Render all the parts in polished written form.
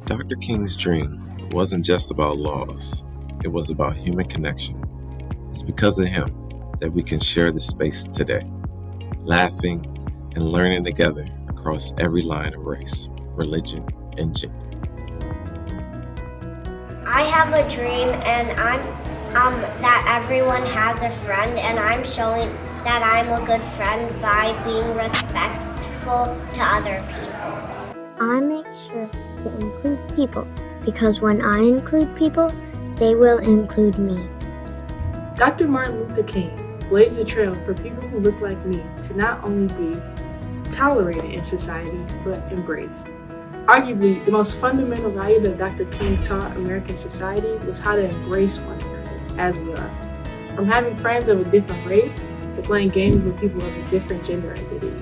Dr. King's dream wasn't just about laws, it was about human connection. It's because of him that we can share this space today, laughing and learning together across every line of race, religion, and gender. I have a dream, and I'm that everyone has a friend, and I'm showing that I'm a good friend by being respectful to other people. I make sure to include people because when I include people, they will include me. Dr. Martin Luther King blazed a trail for people who look like me to not only be tolerated in society, but embraced. Arguably, the most fundamental value that Dr. King taught American society was how to embrace one another as we are. From having friends of a different race to playing games with people of a different gender identity.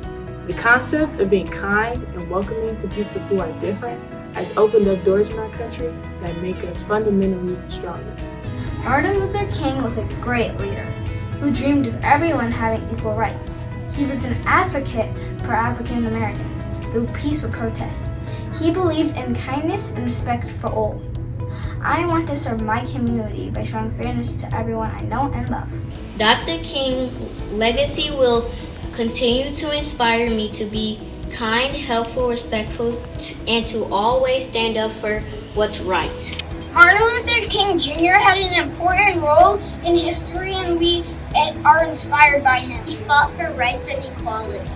The concept of being kind and welcoming to people who are different has opened up doors in our country that make us fundamentally stronger. Martin Luther King was a great leader who dreamed of everyone having equal rights. He was an advocate for African Americans through peaceful protest. He believed in kindness and respect for all. I want to serve my community by showing fairness to everyone I know and love. Dr. King's legacy will continue to inspire me to be kind, helpful, respectful, and to always stand up for what's right. Martin Luther King Jr. had an important role in history, and we are inspired by him. He fought for rights and equality.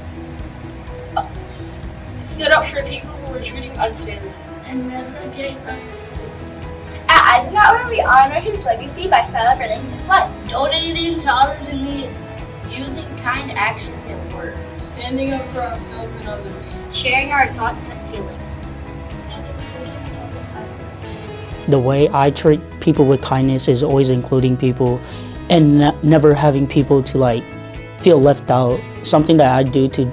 Stood up for people who were treated unfairly. And never gave up. At Eisenhower, we honor his legacy by celebrating his life. Donating to others in need. Using kind actions and words. Standing up for ourselves and others. Sharing our thoughts and feelings. The way I treat people with kindness is always including people and never having people to feel left out. Something that I do to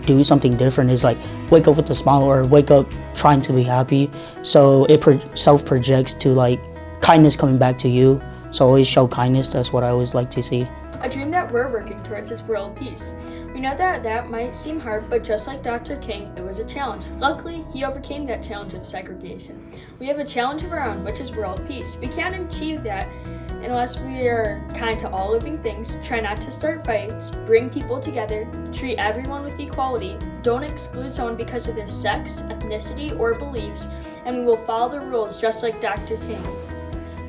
do something different is wake up with a smile or wake up trying to be happy. So it self-projects to kindness coming back to you. So always show kindness. That's what I always like to see. A dream that we're working towards is world peace. We know that might seem hard, but just like Dr. King, it was a challenge. Luckily, he overcame that challenge of segregation. We have a challenge of our own, which is world peace. We can't achieve that unless we are kind to all living things, try not to start fights, bring people together, treat everyone with equality, don't exclude someone because of their sex, ethnicity, or beliefs, and we will follow the rules just like Dr. King.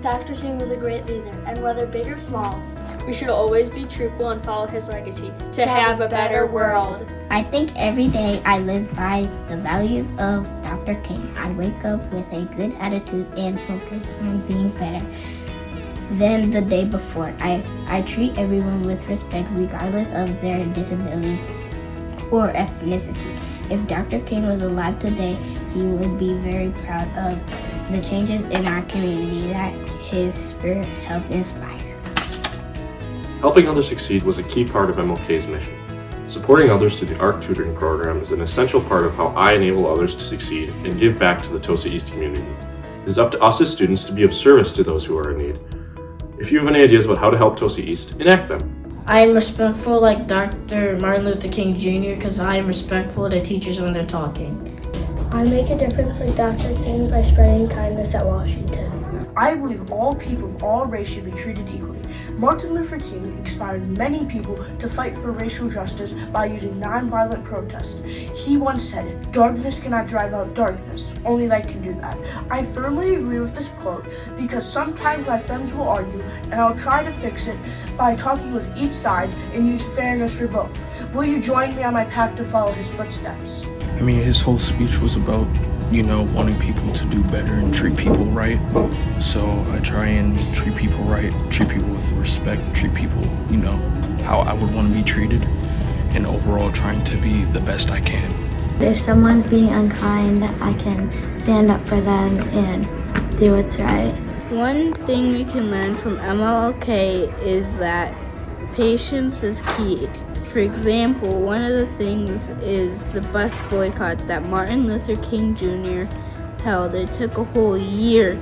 Dr. King was a great leader, and whether big or small, we should always be truthful and follow his legacy to have a better world. I think every day I live by the values of Dr. King. I wake up with a good attitude and focus on being better than the day before. I treat everyone with respect regardless of their disabilities or ethnicity. If Dr. King was alive today, he would be very proud of the changes in our community that his spirit helped inspire. Helping others succeed was a key part of MLK's mission. Supporting others through the ARC tutoring program is an essential part of how I enable others to succeed and give back to the Tosa East community. It is up to us as students to be of service to those who are in need. If you have any ideas about how to help Tosa East, enact them. I am respectful like Dr. Martin Luther King Jr. because I am respectful to teachers when they're talking. I make a difference like Dr. King by spreading kindness at Washington. I believe all people of all race should be treated equally. Martin Luther King inspired many people to fight for racial justice by using nonviolent protest. He once said, "Darkness cannot drive out darkness, only light can do that." I firmly agree with this quote because sometimes my friends will argue and I'll try to fix it by talking with each side and use fairness for both. Will you join me on my path to follow his footsteps? I mean, his whole speech was about, wanting people to do better and treat people right. So I try and treat people right, treat people with respect, treat people, how I would want to be treated, and overall trying to be the best I can. If someone's being unkind, I can stand up for them and do what's right. One thing we can learn from MLK is that patience is key. For example, one of the things is the bus boycott that Martin Luther King Jr. held. It took a whole year,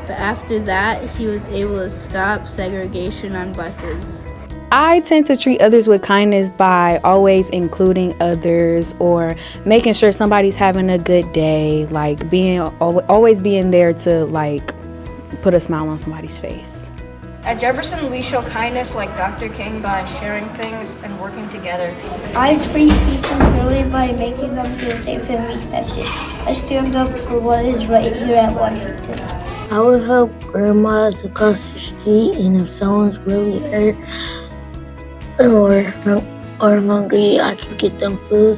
but after that, he was able to stop segregation on buses. I tend to treat others with kindness by always including others or making sure somebody's having a good day, like always being there to like put a smile on somebody's face. At Jefferson, we show kindness like Dr. King by sharing things and working together. I treat people fairly by making them feel safe and respected. I stand up for what is right here at Washington. I would help grandmas across the street, and if someone's really hurt or hungry, I can get them food,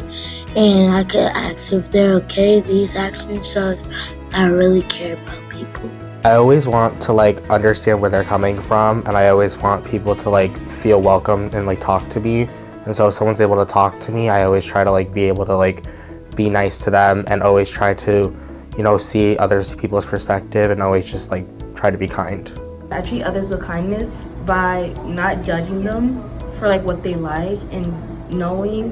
and I can ask if they're okay. These actions show that I really care about people. I always want to like understand where they're coming from, and I always want people to like feel welcome and like talk to me. And so if someone's able to talk to me, I always try to like be able to like be nice to them and always try to, you know, see people's perspective and always just like try to be kind. I treat others with kindness by not judging them for like what they like and knowing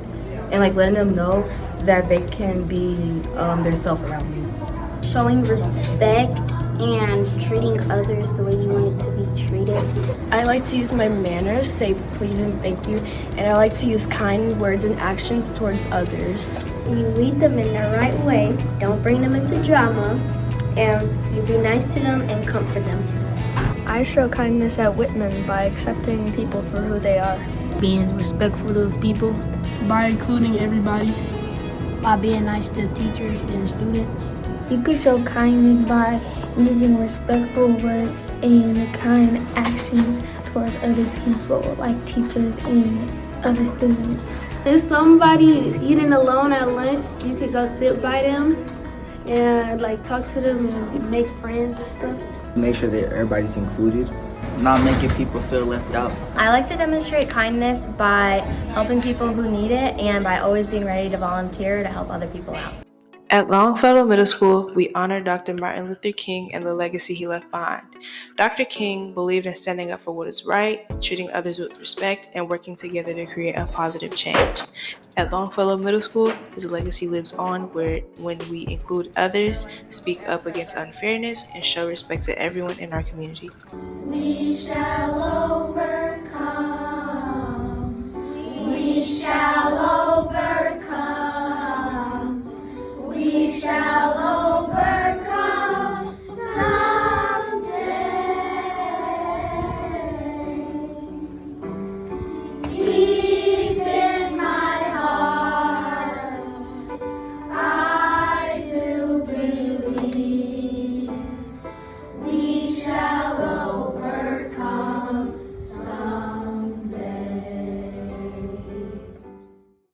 and like letting them know that they can be their self around me. Showing respect and treating others the way you want it to be treated. I like to use my manners, say please and thank you, and I like to use kind words and actions towards others. You lead them in the right way, don't bring them into drama, and you be nice to them and comfort them. I show kindness at Whitman by accepting people for who they are. Being respectful of people. By including everybody. By being nice to teachers and students. You could show kindness by using respectful words and kind actions towards other people, like teachers and other students. If somebody is eating alone at lunch, you could go sit by them and like talk to them and make friends and stuff. Make sure that everybody's included, not making people feel left out. I like to demonstrate kindness by helping people who need it and by always being ready to volunteer to help other people out. At Longfellow Middle School, we honor Dr. Martin Luther King and the legacy he left behind. Dr. King believed in standing up for what is right, treating others with respect, and working together to create a positive change. At Longfellow Middle School, his legacy lives on when we include others, speak up against unfairness, and show respect to everyone in our community. We shall overcome. We shall